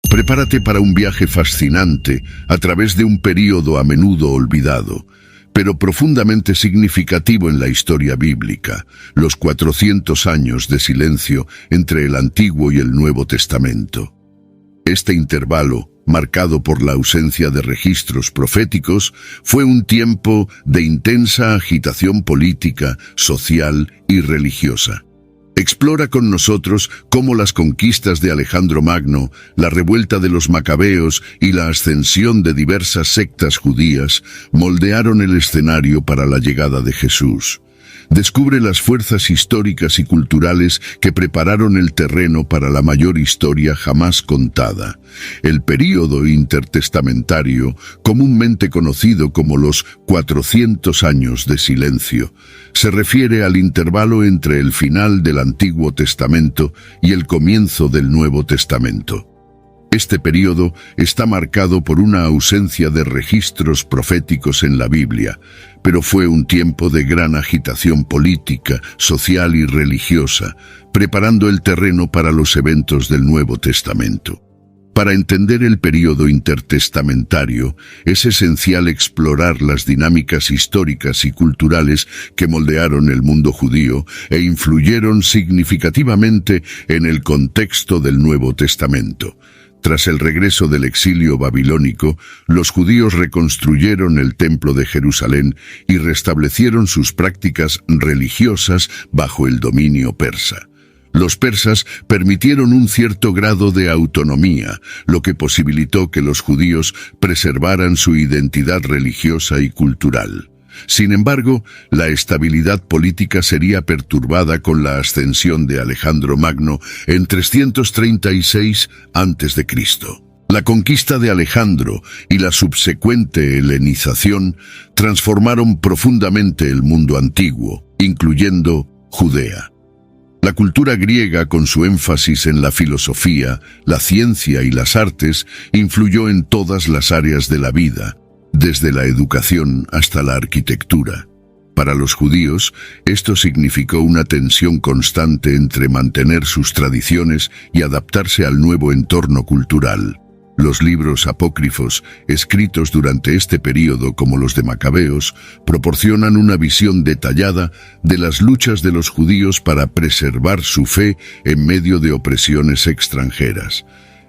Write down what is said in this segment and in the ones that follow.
Prepárate para un viaje fascinante a través de un período a menudo olvidado, pero profundamente significativo en la historia bíblica, los 400 años de silencio entre el Antiguo y el Nuevo Testamento. Este intervalo, marcado por la ausencia de registros proféticos, fue un tiempo de intensa agitación política, social y religiosa. Explora con nosotros cómo las conquistas de Alejandro Magno, la revuelta de los macabeos y la ascensión de diversas sectas judías moldearon el escenario para la llegada de Jesús. Descubre las fuerzas históricas y culturales que prepararon el terreno para la mayor historia jamás contada. El período intertestamentario, comúnmente conocido como los 400 años de silencio, se refiere al intervalo entre el final del Antiguo Testamento y el comienzo del Nuevo Testamento. Este período está marcado por una ausencia de registros proféticos en la Biblia, pero fue un tiempo de gran agitación política, social y religiosa, preparando el terreno para los eventos del Nuevo Testamento. Para entender el período intertestamentario, es esencial explorar las dinámicas históricas y culturales que moldearon el mundo judío e influyeron significativamente en el contexto del Nuevo Testamento. Tras el regreso del exilio babilónico, los judíos reconstruyeron el Templo de Jerusalén y restablecieron sus prácticas religiosas bajo el dominio persa. Los persas permitieron un cierto grado de autonomía, lo que posibilitó que los judíos preservaran su identidad religiosa y cultural. Sin embargo, la estabilidad política sería perturbada con la ascensión de Alejandro Magno en 336 a.C. La conquista de Alejandro y la subsecuente helenización transformaron profundamente el mundo antiguo, incluyendo Judea. La cultura griega, con su énfasis en la filosofía, la ciencia y las artes, influyó en todas las áreas de la vida, desde la educación hasta la arquitectura. Para los judíos, esto significó una tensión constante entre mantener sus tradiciones y adaptarse al nuevo entorno cultural. Los libros apócrifos, escritos durante este período como los de Macabeos, proporcionan una visión detallada de las luchas de los judíos para preservar su fe en medio de opresiones extranjeras.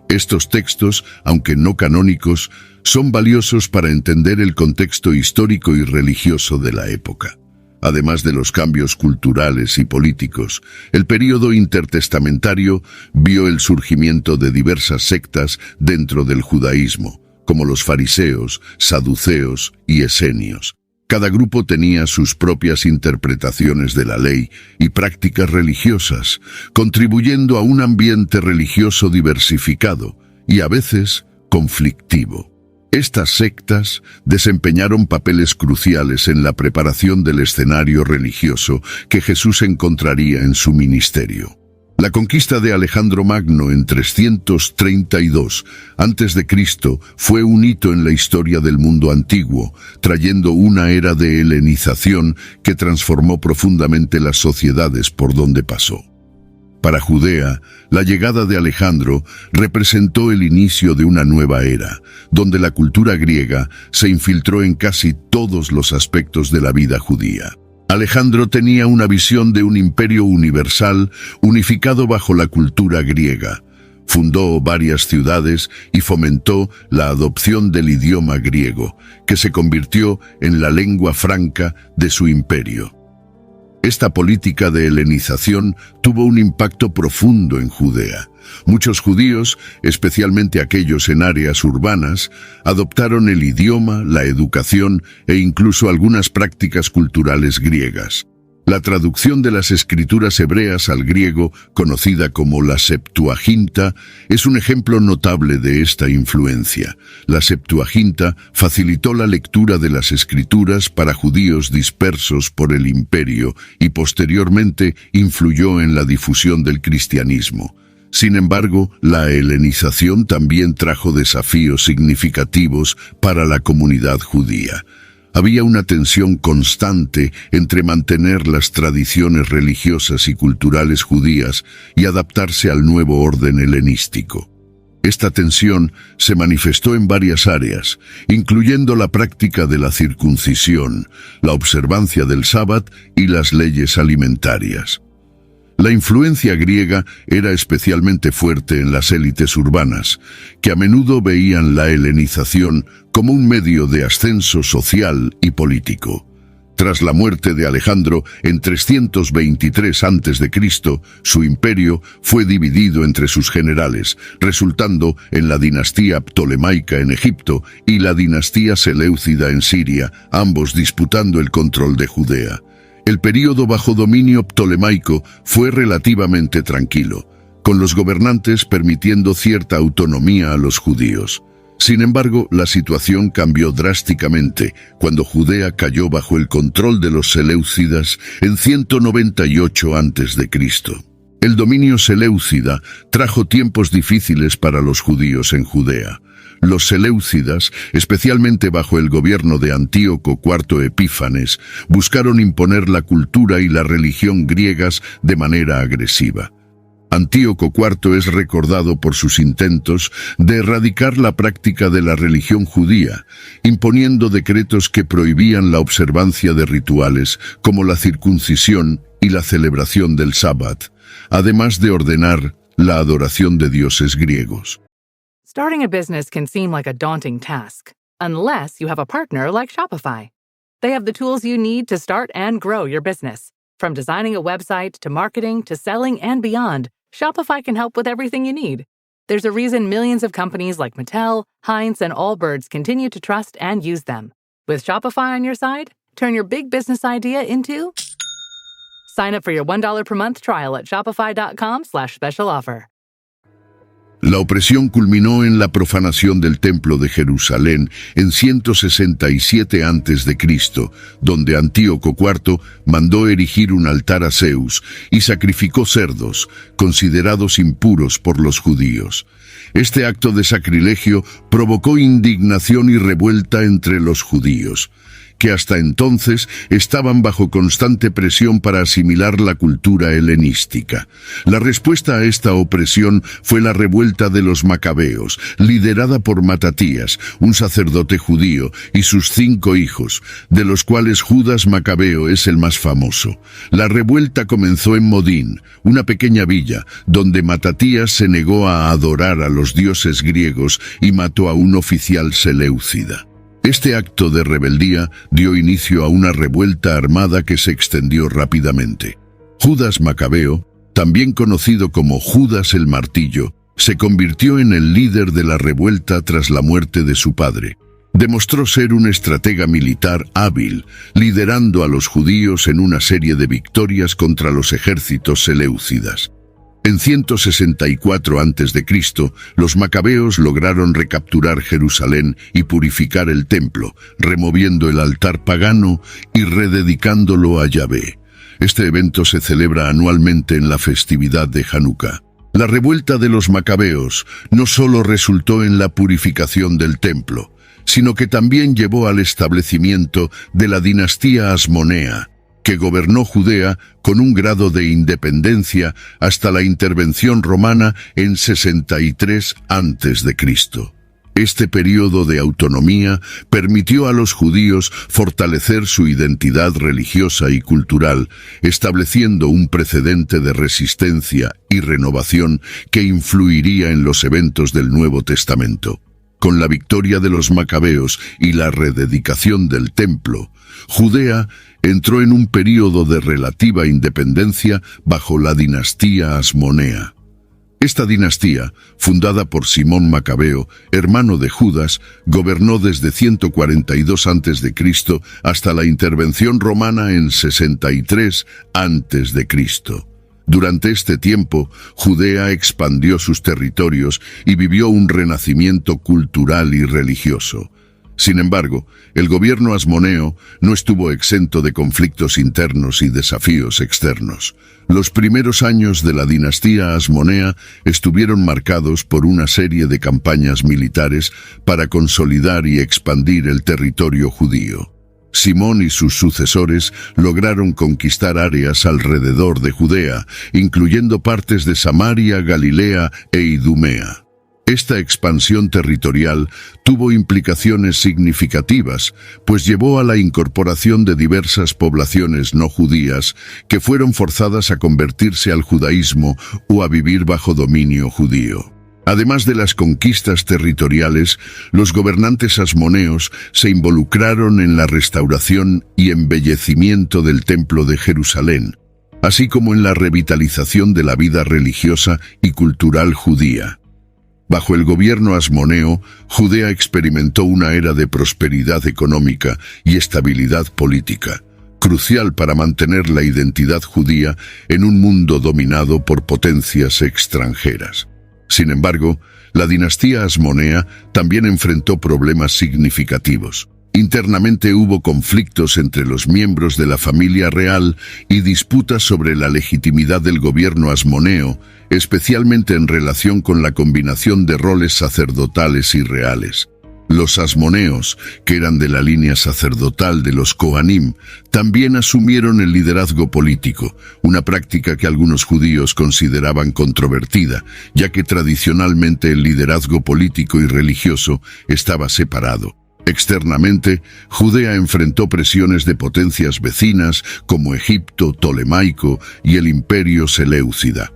Estos textos, aunque no canónicos, son valiosos para entender el contexto histórico y religioso de la época. Además de los cambios culturales y políticos, el período intertestamentario vio el surgimiento de diversas sectas dentro del judaísmo, como los fariseos, saduceos y esenios. Cada grupo tenía sus propias interpretaciones de la ley y prácticas religiosas, contribuyendo a un ambiente religioso diversificado y a veces conflictivo. Estas sectas desempeñaron papeles cruciales en la preparación del escenario religioso que Jesús encontraría en su ministerio. La conquista de Alejandro Magno en 332 a.C. fue un hito en la historia del mundo antiguo, trayendo una era de helenización que transformó profundamente las sociedades por donde pasó. Para Judea, la llegada de Alejandro representó el inicio de una nueva era, donde la cultura griega se infiltró en casi todos los aspectos de la vida judía. Alejandro tenía una visión de un imperio universal unificado bajo la cultura griega. Fundó varias ciudades y fomentó la adopción del idioma griego, que se convirtió en la lengua franca de su imperio. Esta política de helenización tuvo un impacto profundo en Judea. Muchos judíos, especialmente aquellos en áreas urbanas, adoptaron el idioma, la educación e incluso algunas prácticas culturales griegas. La traducción de las escrituras hebreas al griego, conocida como la Septuaginta, es un ejemplo notable de esta influencia. La Septuaginta facilitó la lectura de las escrituras para judíos dispersos por el imperio y posteriormente influyó en la difusión del cristianismo. Sin embargo, la helenización también trajo desafíos significativos para la comunidad judía. Había una tensión constante entre mantener las tradiciones religiosas y culturales judías y adaptarse al nuevo orden helenístico. Esta tensión se manifestó en varias áreas, incluyendo la práctica de la circuncisión, la observancia del sábado y las leyes alimentarias. La influencia griega era especialmente fuerte en las élites urbanas, que a menudo veían la helenización como un medio de ascenso social y político. Tras la muerte de Alejandro en 323 a.C., su imperio fue dividido entre sus generales, resultando en la dinastía ptolemaica en Egipto y la dinastía seleucida en Siria, ambos disputando el control de Judea. El período bajo dominio ptolemaico fue relativamente tranquilo, con los gobernantes permitiendo cierta autonomía a los judíos. Sin embargo, la situación cambió drásticamente cuando Judea cayó bajo el control de los seleucidas en 198 a.C. El dominio seleucida trajo tiempos difíciles para los judíos en Judea. Los seleucidas, especialmente bajo el gobierno de Antíoco IV Epífanes, buscaron imponer la cultura y la religión griegas de manera agresiva. Antíoco IV es recordado por sus intentos de erradicar la práctica de la religión judía, imponiendo decretos que prohibían la observancia de rituales como la circuncisión y la celebración del sábado, además de ordenar la adoración de dioses griegos. Starting a business can seem like a daunting task, unless you have a partner like Shopify. They have the tools you need to start and grow your business. From designing a website to marketing to selling and beyond, Shopify can help with everything you need. There's a reason millions of companies like Mattel, Heinz, and Allbirds continue to trust and use them. With Shopify on your side, turn your big business idea into... Sign up for your $1 per month trial at shopify.com/special offer. La opresión culminó en la profanación del Templo de Jerusalén en 167 a.C., donde Antíoco IV mandó erigir un altar a Zeus y sacrificó cerdos, considerados impuros por los judíos. Este acto de sacrilegio provocó indignación y revuelta entre los judíos, que hasta entonces estaban bajo constante presión para asimilar la cultura helenística. La respuesta a esta opresión fue la revuelta de los macabeos, liderada por Matatías, un sacerdote judío, y sus 5 hijos, de los cuales Judas Macabeo es el más famoso. La revuelta comenzó en Modín, una pequeña villa, donde Matatías se negó a adorar a los dioses griegos y mató a un oficial seleucida. Este acto de rebeldía dio inicio a una revuelta armada que se extendió rápidamente. Judas Macabeo, también conocido como Judas el Martillo, se convirtió en el líder de la revuelta tras la muerte de su padre. Demostró ser un estratega militar hábil, liderando a los judíos en una serie de victorias contra los ejércitos seleucidas. En 164 a.C., los macabeos lograron recapturar Jerusalén y purificar el templo, removiendo el altar pagano y rededicándolo a Yahvé. Este evento se celebra anualmente en la festividad de Hanukkah. La revuelta de los macabeos no solo resultó en la purificación del templo, sino que también llevó al establecimiento de la dinastía Asmonea, que gobernó Judea con un grado de independencia hasta la intervención romana en 63 a.C. Este periodo de autonomía permitió a los judíos fortalecer su identidad religiosa y cultural, estableciendo un precedente de resistencia y renovación que influiría en los eventos del Nuevo Testamento. Con la victoria de los macabeos y la rededicación del templo, Judea entró en un período de relativa independencia bajo la dinastía Asmonea. Esta dinastía, fundada por Simón Macabeo, hermano de Judas, gobernó desde 142 a.C. hasta la intervención romana en 63 a.C. Durante este tiempo, Judea expandió sus territorios y vivió un renacimiento cultural y religioso. Sin embargo, el gobierno asmoneo no estuvo exento de conflictos internos y desafíos externos. Los primeros años de la dinastía asmonea estuvieron marcados por una serie de campañas militares para consolidar y expandir el territorio judío. Simón y sus sucesores lograron conquistar áreas alrededor de Judea, incluyendo partes de Samaria, Galilea e Idumea. Esta expansión territorial tuvo implicaciones significativas, pues llevó a la incorporación de diversas poblaciones no judías que fueron forzadas a convertirse al judaísmo o a vivir bajo dominio judío. Además de las conquistas territoriales, los gobernantes asmoneos se involucraron en la restauración y embellecimiento del Templo de Jerusalén, así como en la revitalización de la vida religiosa y cultural judía. Bajo el gobierno asmoneo, Judea experimentó una era de prosperidad económica y estabilidad política, crucial para mantener la identidad judía en un mundo dominado por potencias extranjeras. Sin embargo, la dinastía asmonea también enfrentó problemas significativos. Internamente hubo conflictos entre los miembros de la familia real y disputas sobre la legitimidad del gobierno asmoneo, especialmente en relación con la combinación de roles sacerdotales y reales. Los asmoneos, que eran de la línea sacerdotal de los Kohanim, también asumieron el liderazgo político, una práctica que algunos judíos consideraban controvertida, ya que tradicionalmente el liderazgo político y religioso estaba separado. Externamente, Judea enfrentó presiones de potencias vecinas como Egipto Ptolemaico y el Imperio Seleucida.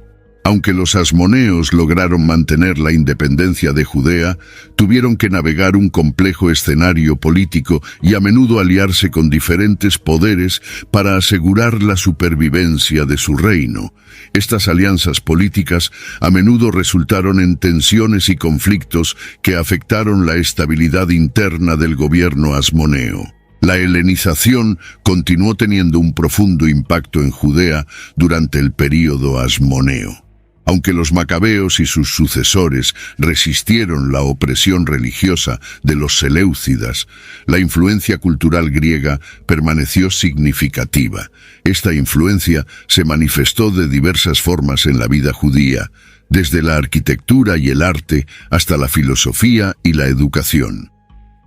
Aunque los asmoneos lograron mantener la independencia de Judea, tuvieron que navegar un complejo escenario político y a menudo aliarse con diferentes poderes para asegurar la supervivencia de su reino. Estas alianzas políticas a menudo resultaron en tensiones y conflictos que afectaron la estabilidad interna del gobierno asmoneo. La helenización continuó teniendo un profundo impacto en Judea durante el período asmoneo. Aunque los macabeos y sus sucesores resistieron la opresión religiosa de los seleucidas, la influencia cultural griega permaneció significativa. Esta influencia se manifestó de diversas formas en la vida judía, desde la arquitectura y el arte hasta la filosofía y la educación.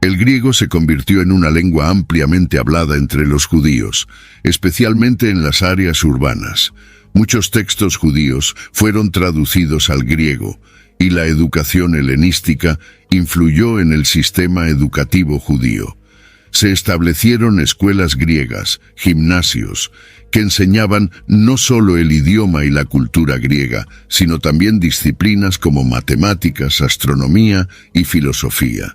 El griego se convirtió en una lengua ampliamente hablada entre los judíos, especialmente en las áreas urbanas. Muchos textos judíos fueron traducidos al griego, y la educación helenística influyó en el sistema educativo judío. Se establecieron escuelas griegas, gimnasios, que enseñaban no solo el idioma y la cultura griega, sino también disciplinas como matemáticas, astronomía y filosofía.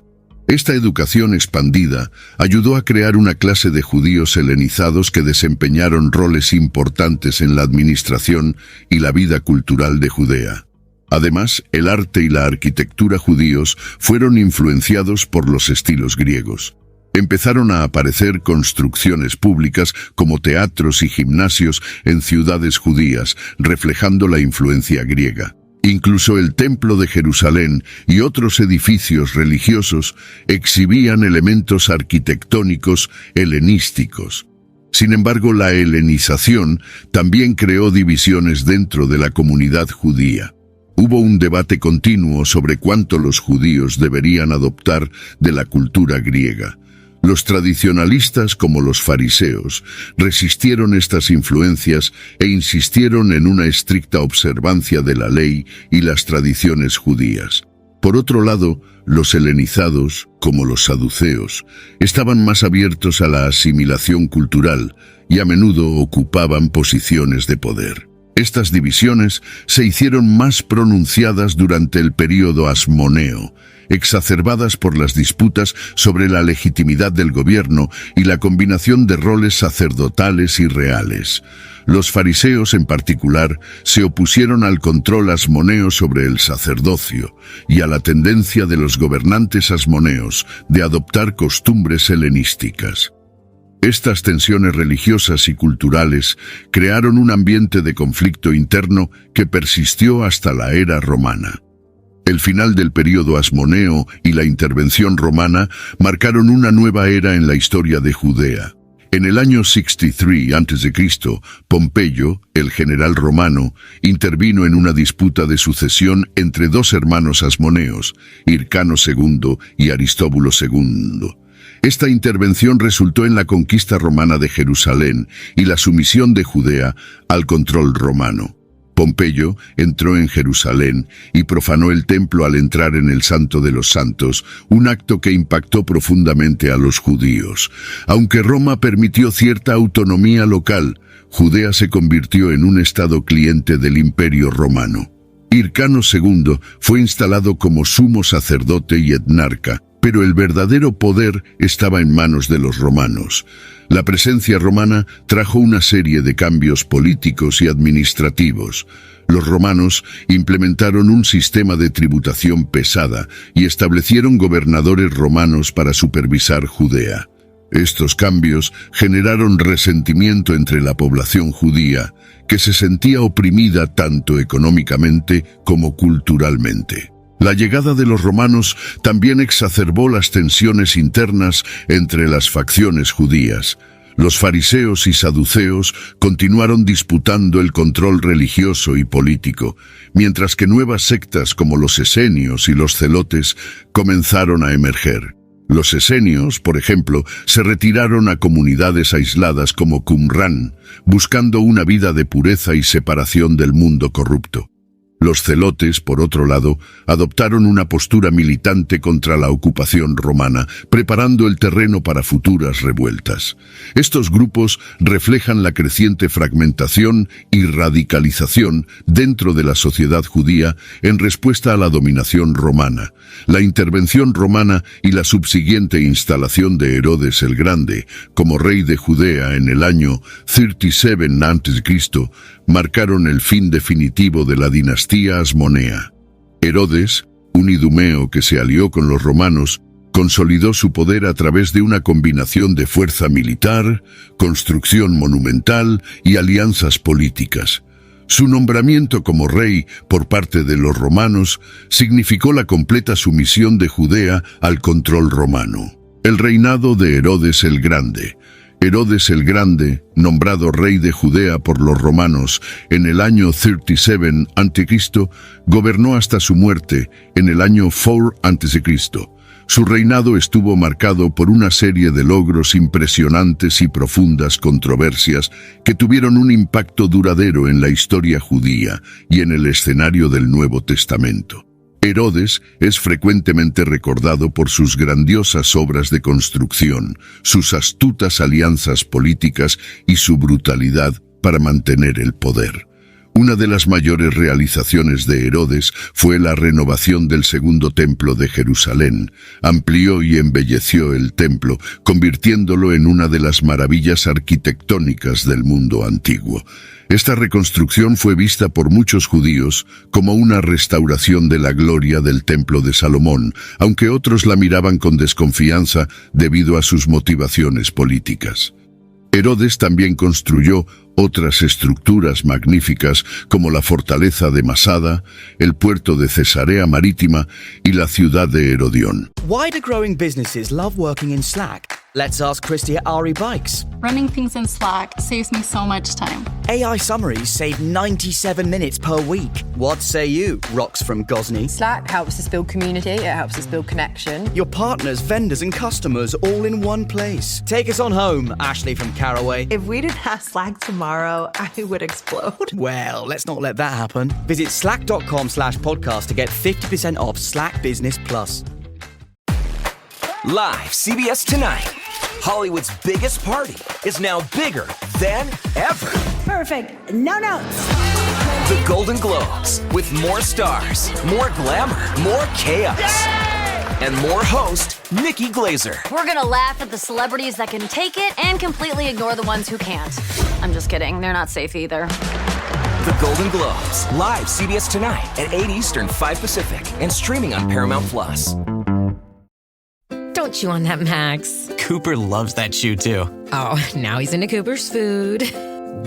Esta educación expandida ayudó a crear una clase de judíos helenizados que desempeñaron roles importantes en la administración y la vida cultural de Judea. Además, el arte y la arquitectura judíos fueron influenciados por los estilos griegos. Empezaron a aparecer construcciones públicas como teatros y gimnasios en ciudades judías, reflejando la influencia griega. Incluso el Templo de Jerusalén y otros edificios religiosos exhibían elementos arquitectónicos helenísticos. Sin embargo, la helenización también creó divisiones dentro de la comunidad judía. Hubo un debate continuo sobre cuánto los judíos deberían adoptar de la cultura griega. Los tradicionalistas, como los fariseos, resistieron estas influencias e insistieron en una estricta observancia de la ley y las tradiciones judías. Por otro lado, los helenizados, como los saduceos, estaban más abiertos a la asimilación cultural y a menudo ocupaban posiciones de poder. Estas divisiones se hicieron más pronunciadas durante el período asmoneo, exacerbadas por las disputas sobre la legitimidad del gobierno y la combinación de roles sacerdotales y reales. Los fariseos, en particular, se opusieron al control asmoneo sobre el sacerdocio y a la tendencia de los gobernantes asmoneos de adoptar costumbres helenísticas. Estas tensiones religiosas y culturales crearon un ambiente de conflicto interno que persistió hasta la era romana. El final del período asmoneo y la intervención romana marcaron una nueva era en la historia de Judea. En el año 63 a.C., Pompeyo, el general romano, intervino en una disputa de sucesión entre dos hermanos asmoneos, Hircano II y Aristóbulo II. Esta intervención resultó en la conquista romana de Jerusalén y la sumisión de Judea al control romano. Pompeyo entró en Jerusalén y profanó el templo al entrar en el Santo de los Santos, un acto que impactó profundamente a los judíos. Aunque Roma permitió cierta autonomía local, Judea se convirtió en un estado cliente del Imperio Romano. Hircano II fue instalado como sumo sacerdote y etnarca, pero el verdadero poder estaba en manos de los romanos. La presencia romana trajo una serie de cambios políticos y administrativos. Los romanos implementaron un sistema de tributación pesada y establecieron gobernadores romanos para supervisar Judea. Estos cambios generaron resentimiento entre la población judía, que se sentía oprimida tanto económicamente como culturalmente. La llegada de los romanos también exacerbó las tensiones internas entre las facciones judías. Los fariseos y saduceos continuaron disputando el control religioso y político, mientras que nuevas sectas como los esenios y los celotes comenzaron a emerger. Los esenios, por ejemplo, se retiraron a comunidades aisladas como Qumrán, buscando una vida de pureza y separación del mundo corrupto. Los celotes, por otro lado, adoptaron una postura militante contra la ocupación romana, preparando el terreno para futuras revueltas. Estos grupos reflejan la creciente fragmentación y radicalización dentro de la sociedad judía en respuesta a la dominación romana. La intervención romana y la subsiguiente instalación de Herodes el Grande como rey de Judea en el año 37 a.C. marcaron el fin definitivo de la dinastía Asmonea. Herodes, un idumeo que se alió con los romanos, consolidó su poder a través de una combinación de fuerza militar, construcción monumental y alianzas políticas. Su nombramiento como rey por parte de los romanos significó la completa sumisión de Judea al control romano. El reinado de Herodes el Grande. Herodes el Grande, nombrado rey de Judea por los romanos en el año 37 a.C., gobernó hasta su muerte en el año 4 a.C. Su reinado estuvo marcado por una serie de logros impresionantes y profundas controversias que tuvieron un impacto duradero en la historia judía y en el escenario del Nuevo Testamento. Herodes es frecuentemente recordado por sus grandiosas obras de construcción, sus astutas alianzas políticas y su brutalidad para mantener el poder. Una de las mayores realizaciones de Herodes fue la renovación del segundo templo de Jerusalén. Amplió y embelleció el templo, convirtiéndolo en una de las maravillas arquitectónicas del mundo antiguo. Esta reconstrucción fue vista por muchos judíos como una restauración de la gloria del templo de Salomón, aunque otros la miraban con desconfianza debido a sus motivaciones políticas. Herodes también construyó otras estructuras magníficas como la fortaleza de Masada, el puerto de Cesarea Marítima y la ciudad de Herodión. Why do growing businesses love working in Slack? Let's ask Christy at RE Bikes. Running things in Slack saves me so much time. AI summaries save 97 minutes per week. What say you, Rox from Gosney? Slack helps us build community, it helps us build connection. Your partners, vendors and customers all in one place. Take us on home, Ashley from Caraway. If we didn't have Slack tomorrow, I would explode. Well, let's not let that happen. Visit slack.com/podcast to get 50% off Slack Business Plus. Live CBS Tonight. Hollywood's biggest party is now bigger than ever. Perfect. No notes. The Golden Globes, with more stars, more glamour, more chaos, and more host Nikki Glazer. We're gonna laugh at the celebrities that can take it and completely ignore the ones who can't. I'm just kidding, they're not safe either. The Golden Globes, live CBS Tonight at 8 Eastern, 5 Pacific, and streaming on Paramount Plus. Don't chew on that, Max. Cooper loves that chew, too. Oh, now he's into Cooper's food.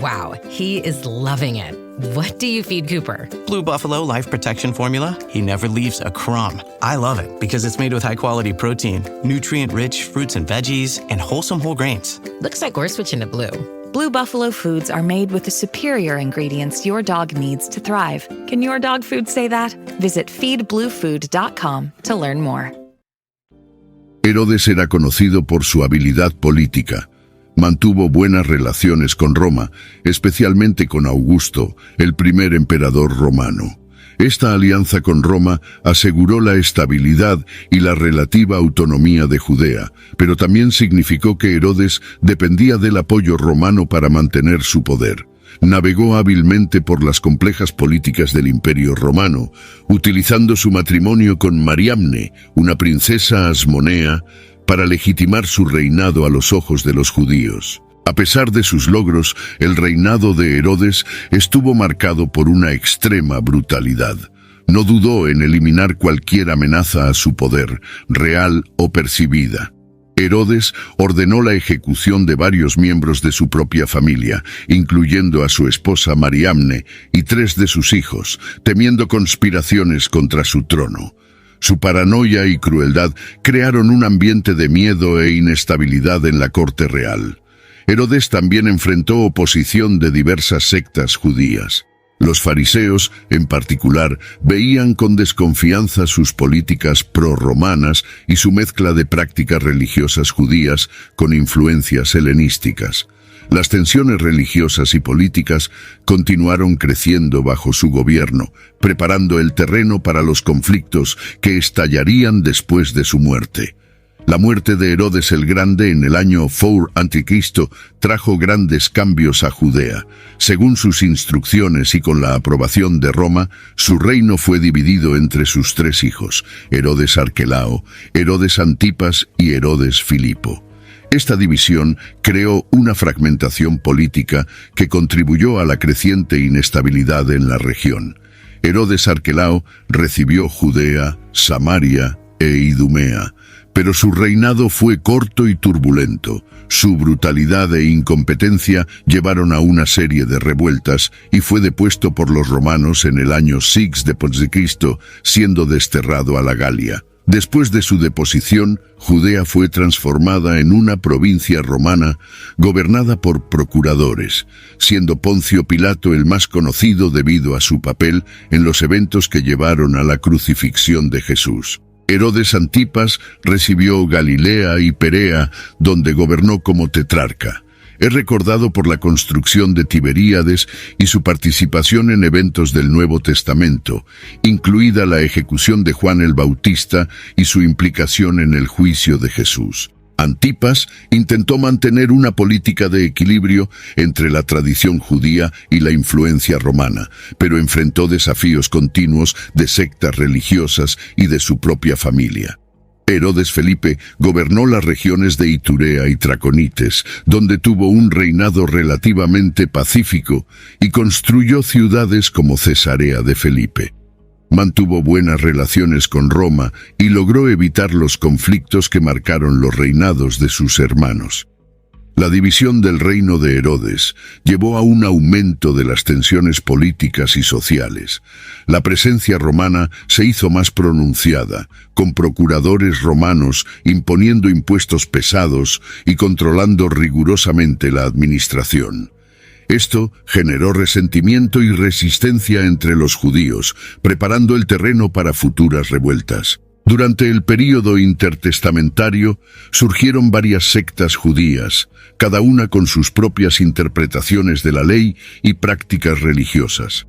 Wow, he is loving it. What do you feed Cooper? Blue Buffalo Life Protection Formula. He never leaves a crumb. I love it because it's made with high-quality protein, nutrient-rich fruits and veggies, and wholesome whole grains. Looks like we're switching to Blue. Blue Buffalo foods are made with the superior ingredients your dog needs to thrive. Can your dog food say that? Visit feedbluefood.com to learn more. Herodes era conocido por su habilidad política. Mantuvo buenas relaciones con Roma, especialmente con Augusto, el primer emperador romano. Esta alianza con Roma aseguró la estabilidad y la relativa autonomía de Judea, pero también significó que Herodes dependía del apoyo romano para mantener su poder. Navegó hábilmente por las complejas políticas del Imperio Romano, utilizando su matrimonio con Mariamne, una princesa asmonea, para legitimar su reinado a los ojos de los judíos. A pesar de sus logros, el reinado de Herodes estuvo marcado por una extrema brutalidad. No dudó en eliminar cualquier amenaza a su poder, real o percibida. Herodes ordenó la ejecución de varios miembros de su propia familia, incluyendo a su esposa Mariamne y 3 de sus hijos, temiendo conspiraciones contra su trono. Su paranoia y crueldad crearon un ambiente de miedo e inestabilidad en la corte real. Herodes también enfrentó oposición de diversas sectas judías. Los fariseos, en particular, veían con desconfianza sus políticas prorromanas y su mezcla de prácticas religiosas judías con influencias helenísticas. Las tensiones religiosas y políticas continuaron creciendo bajo su gobierno, preparando el terreno para los conflictos que estallarían después de su muerte. La muerte de Herodes el Grande en el año 4 a.C. trajo grandes cambios a Judea. Según sus instrucciones y con la aprobación de Roma, su reino fue dividido entre sus 3 hijos, Herodes Arquelao, Herodes Antipas y Herodes Filipo. Esta división creó una fragmentación política que contribuyó a la creciente inestabilidad en la región. Herodes Arquelao recibió Judea, Samaria e Idumea, pero su reinado fue corto y turbulento. Su brutalidad e incompetencia llevaron a una serie de revueltas y fue depuesto por los romanos en el año 6 d.C., siendo desterrado a la Galia. Después de su deposición, Judea fue transformada en una provincia romana gobernada por procuradores, siendo Poncio Pilato el más conocido debido a su papel en los eventos que llevaron a la crucifixión de Jesús. Herodes Antipas recibió Galilea y Perea, donde gobernó como tetrarca. Es recordado por la construcción de Tiberíades y su participación en eventos del Nuevo Testamento, incluida la ejecución de Juan el Bautista y su implicación en el juicio de Jesús. Antipas intentó mantener una política de equilibrio entre la tradición judía y la influencia romana, pero enfrentó desafíos continuos de sectas religiosas y de su propia familia. Herodes Felipe gobernó las regiones de Iturea y Traconites, donde tuvo un reinado relativamente pacífico y construyó ciudades como Cesarea de Felipe. Mantuvo buenas relaciones con Roma y logró evitar los conflictos que marcaron los reinados de sus hermanos. La división del reino de Herodes llevó a un aumento de las tensiones políticas y sociales. La presencia romana se hizo más pronunciada, con procuradores romanos imponiendo impuestos pesados y controlando rigurosamente la administración. Esto generó resentimiento y resistencia entre los judíos, preparando el terreno para futuras revueltas. Durante el período intertestamentario surgieron varias sectas judías, cada una con sus propias interpretaciones de la ley y prácticas religiosas.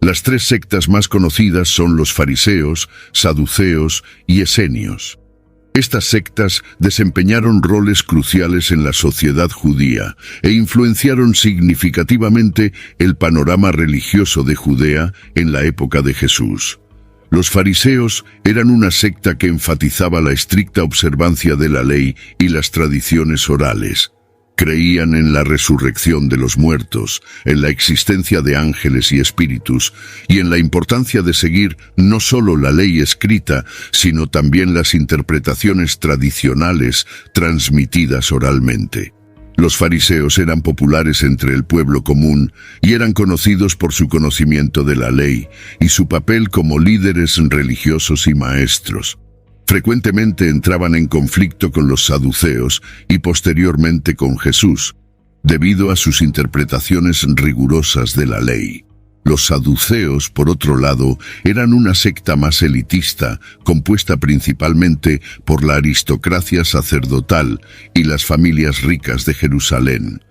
Las 3 sectas más conocidas son los fariseos, saduceos y esenios. Estas sectas desempeñaron roles cruciales en la sociedad judía e influenciaron significativamente el panorama religioso de Judea en la época de Jesús. Los fariseos eran una secta que enfatizaba la estricta observancia de la ley y las tradiciones orales. Creían en la resurrección de los muertos, en la existencia de ángeles y espíritus, y en la importancia de seguir no solo la ley escrita, sino también las interpretaciones tradicionales transmitidas oralmente. Los fariseos eran populares entre el pueblo común y eran conocidos por su conocimiento de la ley y su papel como líderes religiosos y maestros. Frecuentemente entraban en conflicto con los saduceos y posteriormente con Jesús, debido a sus interpretaciones rigurosas de la ley. Los saduceos, por otro lado, eran una secta más elitista, compuesta principalmente por la aristocracia sacerdotal y las familias ricas de Jerusalén.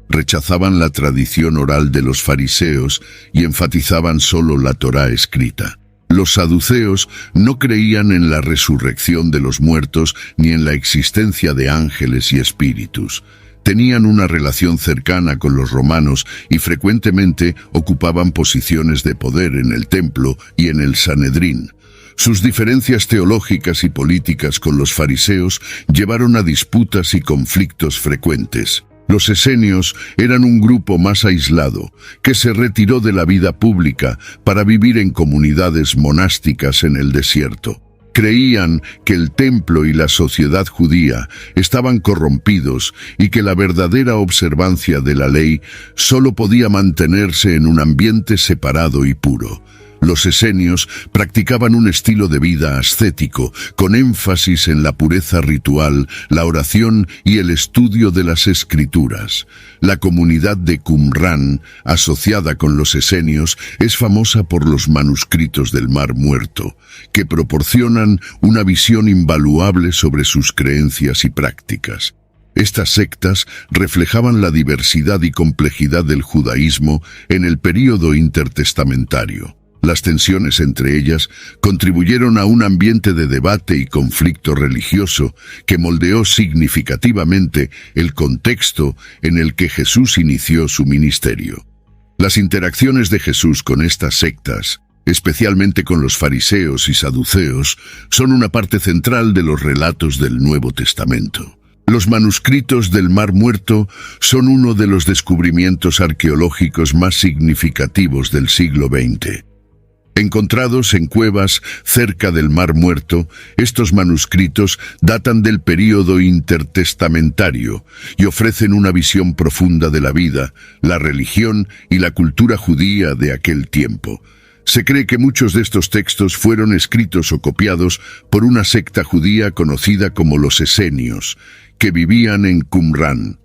Rechazaban la tradición oral de los fariseos y enfatizaban solo la Torá escrita. Los saduceos no creían en la resurrección de los muertos ni en la existencia de ángeles y espíritus. Tenían una relación cercana con los romanos y frecuentemente ocupaban posiciones de poder en el templo y en el Sanedrín. Sus diferencias teológicas y políticas con los fariseos llevaron a disputas y conflictos frecuentes. Los esenios eran un grupo más aislado, que se retiró de la vida pública para vivir en comunidades monásticas en el desierto. Creían que el templo y la sociedad judía estaban corrompidos y que la verdadera observancia de la ley solo podía mantenerse en un ambiente separado y puro. Los esenios practicaban un estilo de vida ascético, con énfasis en la pureza ritual, la oración y el estudio de las escrituras. La comunidad de Qumrán, asociada con los esenios, es famosa por los manuscritos del Mar Muerto, que proporcionan una visión invaluable sobre sus creencias y prácticas. Estas sectas reflejaban la diversidad y complejidad del judaísmo en el período intertestamentario. Las tensiones entre ellas contribuyeron a un ambiente de debate y conflicto religioso que moldeó significativamente el contexto en el que Jesús inició su ministerio. Las interacciones de Jesús con estas sectas, especialmente con los fariseos y saduceos, son una parte central de los relatos del Nuevo Testamento. Los manuscritos del Mar Muerto son uno de los descubrimientos arqueológicos más significativos del siglo XX. Encontrados en cuevas cerca del Mar Muerto, estos manuscritos datan del período intertestamentario y ofrecen una visión profunda de la vida, la religión y la cultura judía de aquel tiempo. Se cree que muchos de estos textos fueron escritos o copiados por una secta judía conocida como los esenios, que vivían en Qumrán.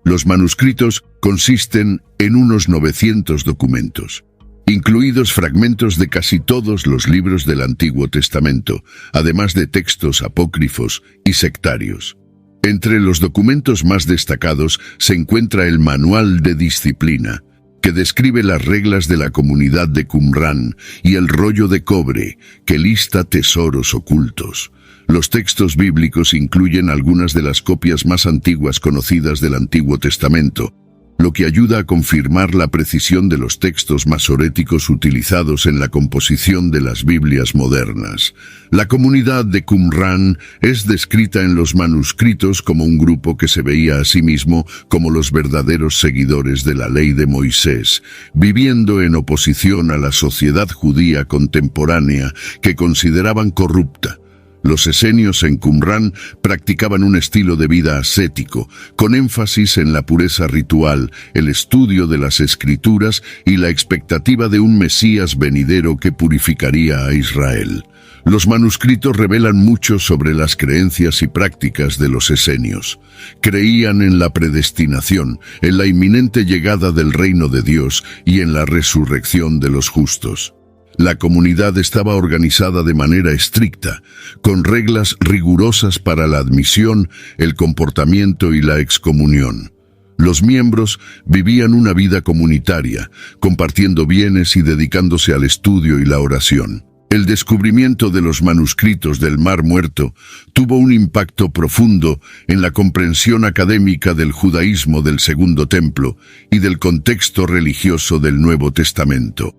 Los manuscritos consisten en unos 900 documentos, incluidos fragmentos de casi todos los libros del Antiguo Testamento, además de textos apócrifos y sectarios. Entre los documentos más destacados se encuentra el Manual de Disciplina, que describe las reglas de la comunidad de Qumrán, y el Rollo de Cobre, que lista tesoros ocultos. Los textos bíblicos incluyen algunas de las copias más antiguas conocidas del Antiguo Testamento, lo que ayuda a confirmar la precisión de los textos masoréticos utilizados en la composición de las Biblias modernas. La comunidad de Qumrán es descrita en los manuscritos como un grupo que se veía a sí mismo como los verdaderos seguidores de la ley de Moisés, viviendo en oposición a la sociedad judía contemporánea que consideraban corrupta. Los esenios en Qumrán practicaban un estilo de vida ascético, con énfasis en la pureza ritual, el estudio de las Escrituras y la expectativa de un Mesías venidero que purificaría a Israel. Los manuscritos revelan mucho sobre las creencias y prácticas de los esenios. Creían en la predestinación, en la inminente llegada del reino de Dios y en la resurrección de los justos. La comunidad estaba organizada de manera estricta, con reglas rigurosas para la admisión, el comportamiento y la excomunión. Los miembros vivían una vida comunitaria, compartiendo bienes y dedicándose al estudio y la oración. El descubrimiento de los manuscritos del Mar Muerto tuvo un impacto profundo en la comprensión académica del judaísmo del Segundo Templo y del contexto religioso del Nuevo Testamento.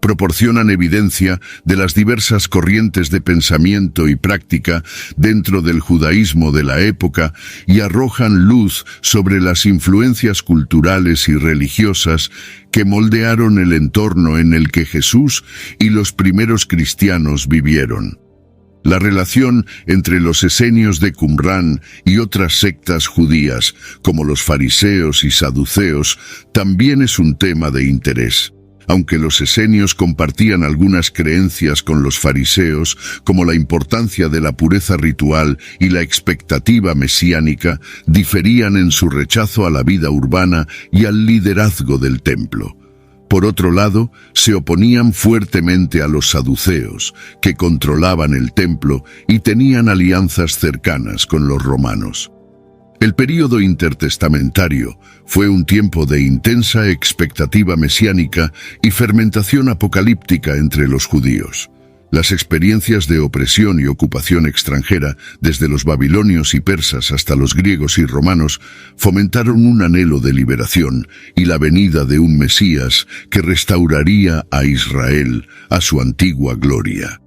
Proporcionan evidencia de las diversas corrientes de pensamiento y práctica dentro del judaísmo de la época y arrojan luz sobre las influencias culturales y religiosas que moldearon el entorno en el que Jesús y los primeros cristianos vivieron. La relación entre los esenios de Qumrán y otras sectas judías, como los fariseos y saduceos, también es un tema de interés. Aunque los esenios compartían algunas creencias con los fariseos, como la importancia de la pureza ritual y la expectativa mesiánica, diferían en su rechazo a la vida urbana y al liderazgo del templo. Por otro lado, se oponían fuertemente a los saduceos, que controlaban el templo y tenían alianzas cercanas con los romanos. El período intertestamentario fue un tiempo de intensa expectativa mesiánica y fermentación apocalíptica entre los judíos. Las experiencias de opresión y ocupación extranjera, desde los babilonios y persas hasta los griegos y romanos, fomentaron un anhelo de liberación y la venida de un Mesías que restauraría a Israel a su antigua gloria.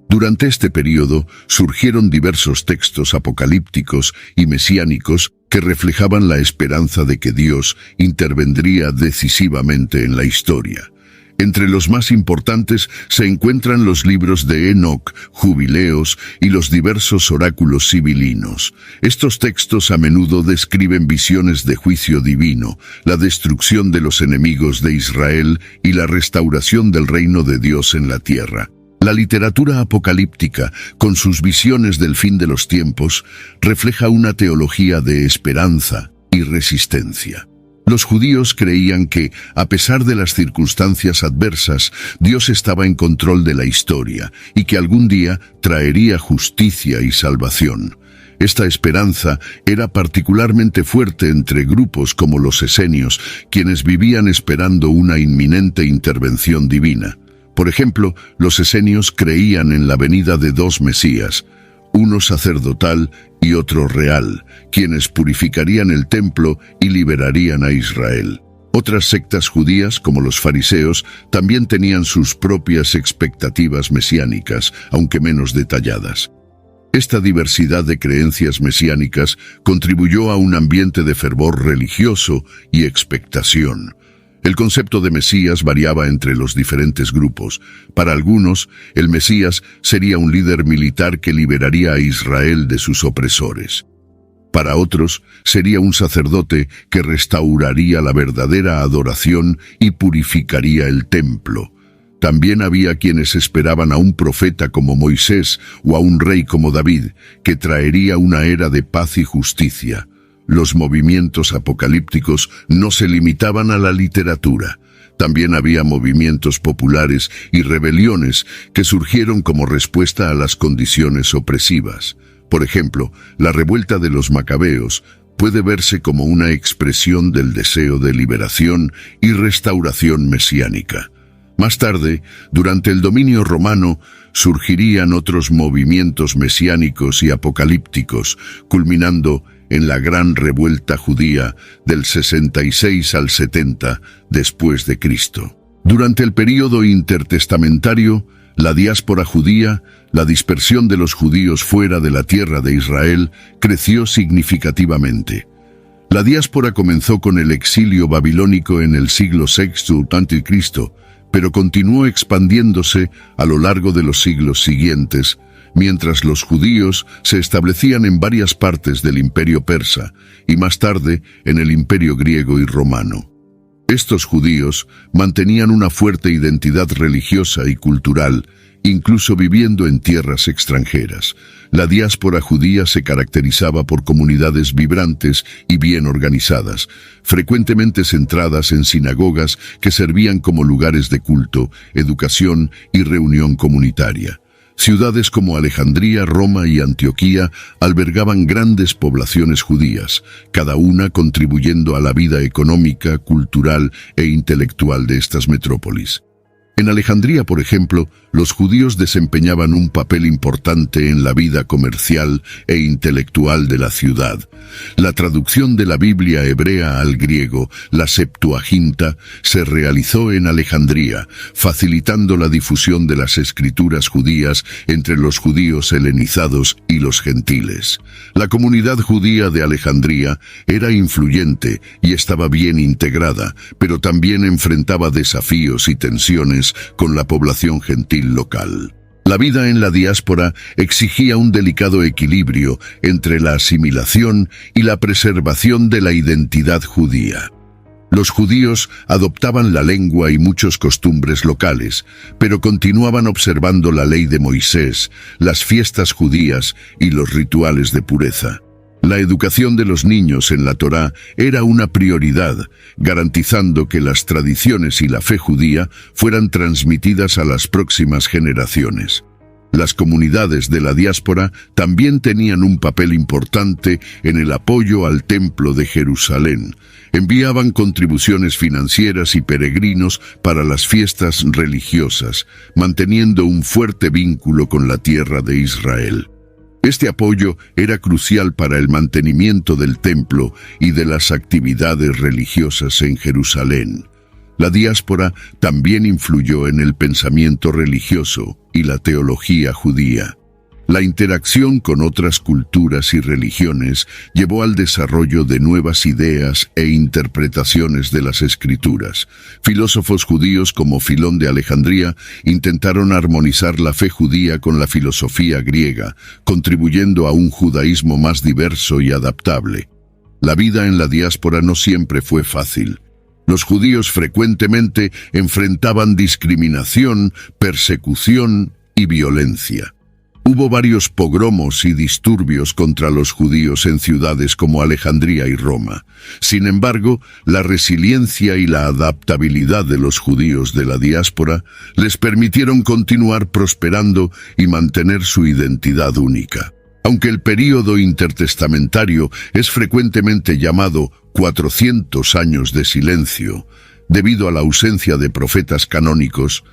Durante este período surgieron diversos textos apocalípticos y mesiánicos que reflejaban la esperanza de que Dios intervendría decisivamente en la historia. Entre los más importantes se encuentran los libros de Enoc, Jubileos y los diversos oráculos sibilinos. Estos textos a menudo describen visiones de juicio divino, la destrucción de los enemigos de Israel y la restauración del reino de Dios en la tierra. La literatura apocalíptica, con sus visiones del fin de los tiempos, refleja una teología de esperanza y resistencia. Los judíos creían que, a pesar de las circunstancias adversas, Dios estaba en control de la historia y que algún día traería justicia y salvación. Esta esperanza era particularmente fuerte entre grupos como los esenios, quienes vivían esperando una inminente intervención divina. Por ejemplo, los esenios creían en la venida de dos Mesías, uno sacerdotal y otro real, quienes purificarían el templo y liberarían a Israel. Otras sectas judías, como los fariseos, también tenían sus propias expectativas mesiánicas, aunque menos detalladas. Esta diversidad de creencias mesiánicas contribuyó a un ambiente de fervor religioso y expectación. El concepto de Mesías variaba entre los diferentes grupos. Para algunos, el Mesías sería un líder militar que liberaría a Israel de sus opresores. Para otros, sería un sacerdote que restauraría la verdadera adoración y purificaría el templo. También había quienes esperaban a un profeta como Moisés o a un rey como David, que traería una era de paz y justicia. Los movimientos apocalípticos no se limitaban a la literatura. También había movimientos populares y rebeliones que surgieron como respuesta a las condiciones opresivas. Por ejemplo, la revuelta de los macabeos puede verse como una expresión del deseo de liberación y restauración mesiánica. Más tarde, durante el dominio romano, surgirían otros movimientos mesiánicos y apocalípticos, culminando en la gran revuelta judía del 66 al 70 después de Cristo. Durante el período intertestamentario, la diáspora judía, la dispersión de los judíos fuera de la tierra de Israel, creció significativamente. La diáspora comenzó con el exilio babilónico en el siglo VI a.C., pero continuó expandiéndose a lo largo de los siglos siguientes, mientras los judíos se establecían en varias partes del imperio persa y más tarde en el imperio griego y romano. Estos judíos mantenían una fuerte identidad religiosa y cultural, incluso viviendo en tierras extranjeras. La diáspora judía se caracterizaba por comunidades vibrantes y bien organizadas, frecuentemente centradas en sinagogas que servían como lugares de culto, educación y reunión comunitaria. Ciudades como Alejandría, Roma y Antioquía albergaban grandes poblaciones judías, cada una contribuyendo a la vida económica, cultural e intelectual de estas metrópolis. En Alejandría, por ejemplo, los judíos desempeñaban un papel importante en la vida comercial e intelectual de la ciudad. La traducción de la Biblia hebrea al griego, la Septuaginta, se realizó en Alejandría, facilitando la difusión de las escrituras judías entre los judíos helenizados y los gentiles. La comunidad judía de Alejandría era influyente y estaba bien integrada, pero también enfrentaba desafíos y tensiones con la población gentil local. La vida en la diáspora exigía un delicado equilibrio entre la asimilación y la preservación de la identidad judía. Los judíos adoptaban la lengua y muchas costumbres locales, pero continuaban observando la ley de Moisés, las fiestas judías y los rituales de pureza. La educación de los niños en la Torá era una prioridad, garantizando que las tradiciones y la fe judía fueran transmitidas a las próximas generaciones. Las comunidades de la diáspora también tenían un papel importante en el apoyo al Templo de Jerusalén. Enviaban contribuciones financieras y peregrinos para las fiestas religiosas, manteniendo un fuerte vínculo con la tierra de Israel. Este apoyo era crucial para el mantenimiento del templo y de las actividades religiosas en Jerusalén. La diáspora también influyó en el pensamiento religioso y la teología judía. La interacción con otras culturas y religiones llevó al desarrollo de nuevas ideas e interpretaciones de las Escrituras. Filósofos judíos como Filón de Alejandría intentaron armonizar la fe judía con la filosofía griega, contribuyendo a un judaísmo más diverso y adaptable. La vida en la diáspora no siempre fue fácil. Los judíos frecuentemente enfrentaban discriminación, persecución y violencia. Hubo varios pogromos y disturbios contra los judíos en ciudades como Alejandría y Roma. Sin embargo, la resiliencia y la adaptabilidad de los judíos de la diáspora les permitieron continuar prosperando y mantener su identidad única. Aunque el período intertestamentario es frecuentemente llamado 400 años de silencio, debido a la ausencia de profetas canónicos,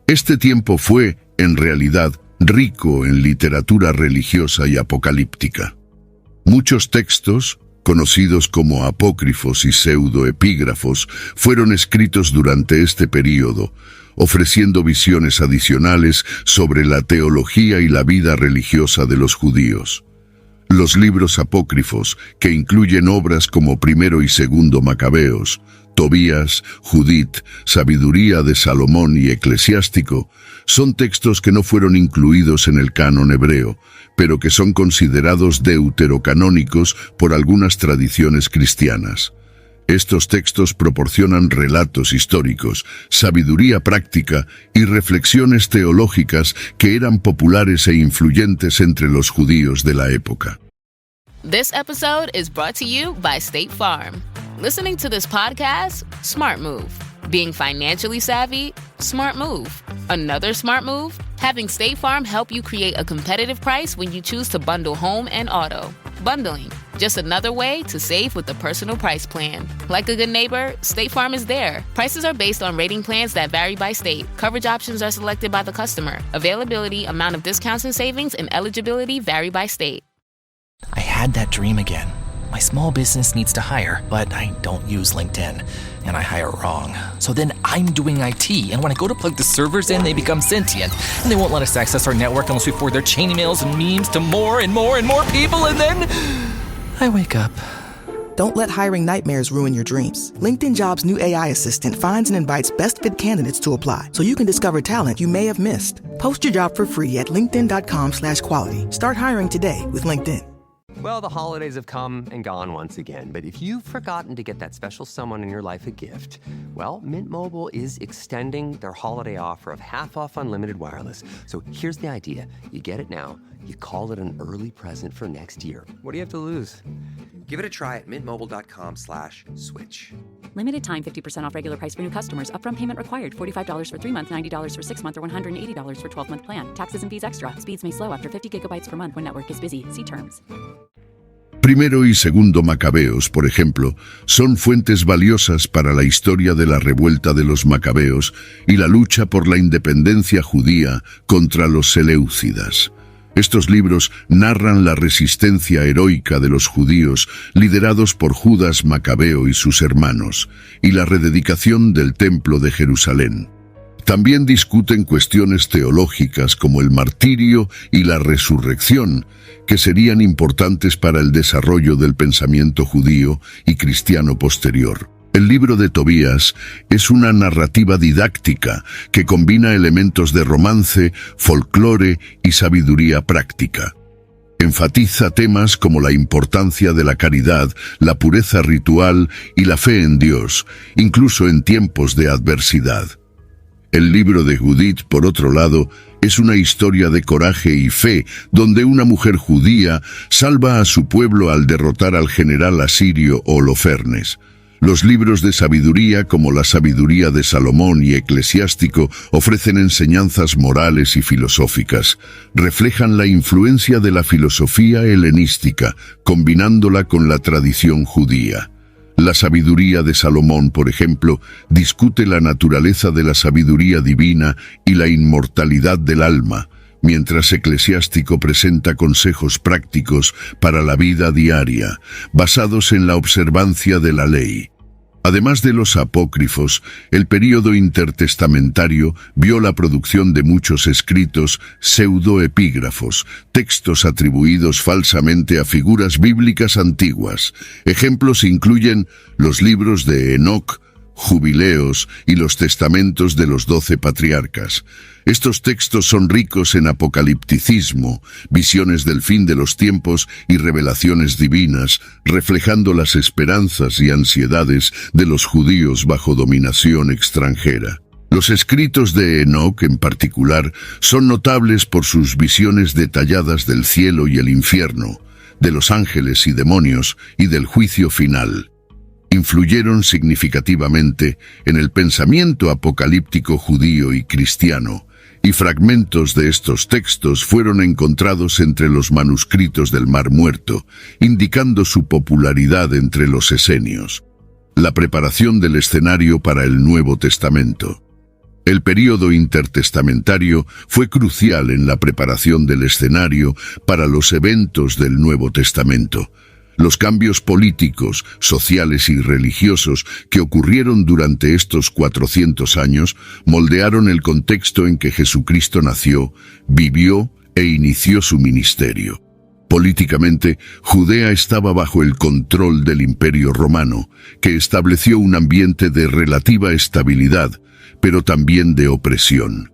este tiempo fue, en realidad, rico en literatura religiosa y apocalíptica. Muchos textos, conocidos como apócrifos y pseudoepígrafos, fueron escritos durante este período, ofreciendo visiones adicionales sobre la teología y la vida religiosa de los judíos. Los libros apócrifos, que incluyen obras como Primero y Segundo Macabeos, Tobías, Judith, Sabiduría de Salomón y Eclesiástico, son textos que no fueron incluidos en el canon hebreo, pero que son considerados deuterocanónicos por algunas tradiciones cristianas. Estos textos proporcionan relatos históricos, sabiduría práctica y reflexiones teológicas que eran populares e influyentes entre los judíos de la época. This episode is brought to you by State Farm. Listening to this podcast? Smart move. Being financially savvy? Smart move. Another smart move? Having State Farm help you create a competitive price when you choose to bundle home and auto. Bundling, just another way to save with the Personal Price Plan. Like a good neighbor, State Farm is there. Prices are based on rating plans that vary by state. Coverage options are selected by the customer. Availability, amount of discounts and savings, and eligibility vary by state. I had that dream again. My small business needs to hire, but I don't use LinkedIn, and I hire wrong. So then I'm doing IT, and when I go to plug the servers in, they become sentient, and they won't let us access our network unless we forward their chain emails and memes to more and more and more people, and then I wake up. Don't let hiring nightmares ruin your dreams. LinkedIn Jobs' new AI assistant finds and invites best-fit candidates to apply, so you can discover talent you may have missed. Post your job for free at linkedin.com/quality. Start hiring today with LinkedIn. Well, the holidays have come and gone once again, but if you've forgotten to get that special someone in your life a gift, well, Mint Mobile is extending their holiday offer of half off unlimited wireless. So here's the idea. You get it now, you call it an early present for next year. What do you have to lose? Give it a try at mintmobile.com/switch. Limited time 50% off regular price for new customers. Upfront payment required. $45 for 3 months, $90 for 6 months, or $180 for 12-month plan. Taxes and fees extra. Speeds may slow after 50 gigabytes per month when network is busy. See terms. Primero y Segundo Macabeos, por ejemplo, son fuentes valiosas para la historia de la revuelta de los macabeos y la lucha por la independencia judía contra los seleucidas. Estos libros narran la resistencia heroica de los judíos liderados por Judas Macabeo y sus hermanos, y la rededicación del Templo de Jerusalén. También discuten cuestiones teológicas como el martirio y la resurrección, que serían importantes para el desarrollo del pensamiento judío y cristiano posterior. El libro de Tobías es una narrativa didáctica que combina elementos de romance, folclore y sabiduría práctica. Enfatiza temas como la importancia de la caridad, la pureza ritual y la fe en Dios, incluso en tiempos de adversidad. El libro de Judith, por otro lado, es una historia de coraje y fe, donde una mujer judía salva a su pueblo al derrotar al general asirio Holofernes. Los libros de sabiduría, como la sabiduría de Salomón y Eclesiástico, ofrecen enseñanzas morales y filosóficas. Reflejan la influencia de la filosofía helenística, combinándola con la tradición judía. La sabiduría de Salomón, por ejemplo, discute la naturaleza de la sabiduría divina y la inmortalidad del alma, mientras Eclesiástico presenta consejos prácticos para la vida diaria, basados en la observancia de la ley. Además de los apócrifos, el período intertestamentario vio la producción de muchos escritos pseudoepígrafos, textos atribuidos falsamente a figuras bíblicas antiguas. Ejemplos incluyen los libros de Enoc, Jubileos y los testamentos de los 12 patriarcas. Estos textos son ricos en apocalipticismo, visiones del fin de los tiempos y revelaciones divinas, reflejando las esperanzas y ansiedades de los judíos bajo dominación extranjera. Los escritos de Enoc, en particular, son notables por sus visiones detalladas del cielo y el infierno, de los ángeles y demonios y del juicio final. Influyeron significativamente en el pensamiento apocalíptico judío y cristiano, y fragmentos de estos textos fueron encontrados entre los manuscritos del Mar Muerto, indicando su popularidad entre los esenios. La preparación del escenario para el Nuevo Testamento. El período intertestamentario fue crucial en la preparación del escenario para los eventos del Nuevo Testamento. Los cambios políticos, sociales y religiosos que ocurrieron durante estos 400 años moldearon el contexto en que Jesucristo nació, vivió e inició su ministerio. Políticamente, Judea estaba bajo el control del Imperio Romano, que estableció un ambiente de relativa estabilidad, pero también de opresión.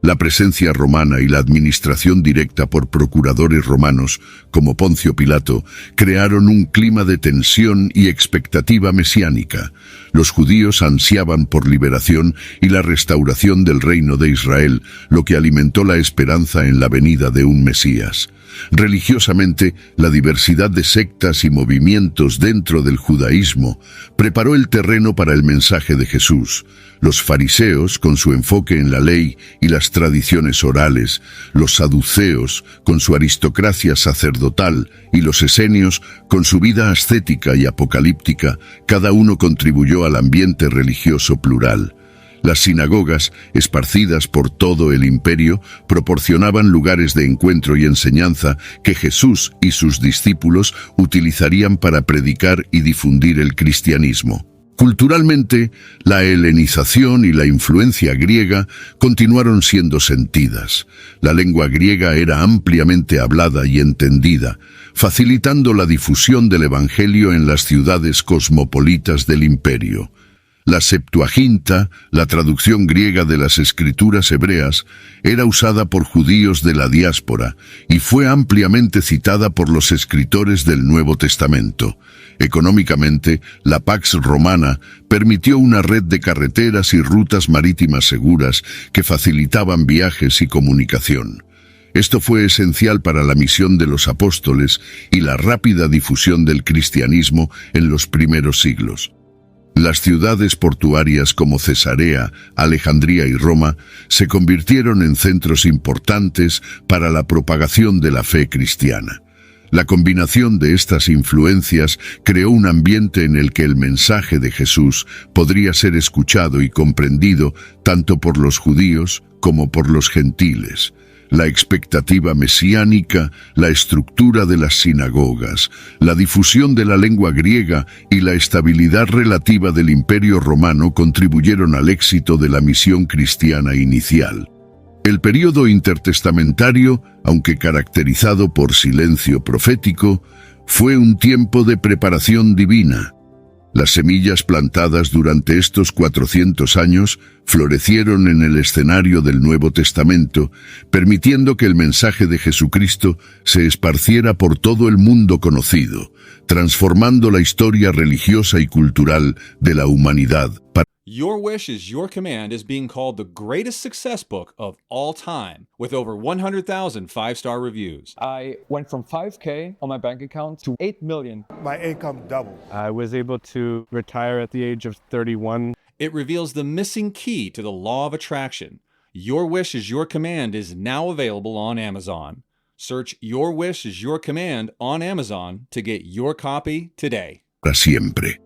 La presencia romana y la administración directa por procuradores romanos, como Poncio Pilato, crearon un clima de tensión y expectativa mesiánica. Los judíos ansiaban por liberación y la restauración del reino de Israel, lo que alimentó la esperanza en la venida de un Mesías. Religiosamente, la diversidad de sectas y movimientos dentro del judaísmo preparó el terreno para el mensaje de Jesús. Los fariseos, con su enfoque en la ley y las tradiciones orales, los saduceos, con su aristocracia sacerdotal, y los esenios, con su vida ascética y apocalíptica, cada uno contribuyó al ambiente religioso plural. Las sinagogas, esparcidas por todo el imperio, proporcionaban lugares de encuentro y enseñanza que Jesús y sus discípulos utilizarían para predicar y difundir el cristianismo. Culturalmente, la helenización y la influencia griega continuaron siendo sentidas. La lengua griega era ampliamente hablada y entendida, facilitando la difusión del evangelio en las ciudades cosmopolitas del imperio. La Septuaginta, la traducción griega de las escrituras hebreas, era usada por judíos de la diáspora y fue ampliamente citada por los escritores del Nuevo Testamento. Económicamente, la Pax Romana permitió una red de carreteras y rutas marítimas seguras que facilitaban viajes y comunicación. Esto fue esencial para la misión de los apóstoles y la rápida difusión del cristianismo en los primeros siglos. Las ciudades portuarias como Cesarea, Alejandría y Roma se convirtieron en centros importantes para la propagación de la fe cristiana. La combinación de estas influencias creó un ambiente en el que el mensaje de Jesús podría ser escuchado y comprendido tanto por los judíos como por los gentiles. La expectativa mesiánica, la estructura de las sinagogas, la difusión de la lengua griega y la estabilidad relativa del Imperio Romano contribuyeron al éxito de la misión cristiana inicial. El período intertestamentario, aunque caracterizado por silencio profético, fue un tiempo de preparación divina. Las semillas plantadas durante estos 400 años florecieron en el escenario del Nuevo Testamento, permitiendo que el mensaje de Jesucristo se esparciera por todo el mundo conocido, transformando la historia religiosa y cultural de la humanidad. Your Wish is Your Command is being called the greatest success book of all time, with over 100,000 five-star reviews. I went from $5,000 on my bank account to $8 million. My income doubled. I was able to retire at the age of 31. It reveals the missing key to the law of attraction. Your Wish is Your Command is now available on Amazon. Search Your Wish is Your Command on Amazon to get your copy today. Para siempre.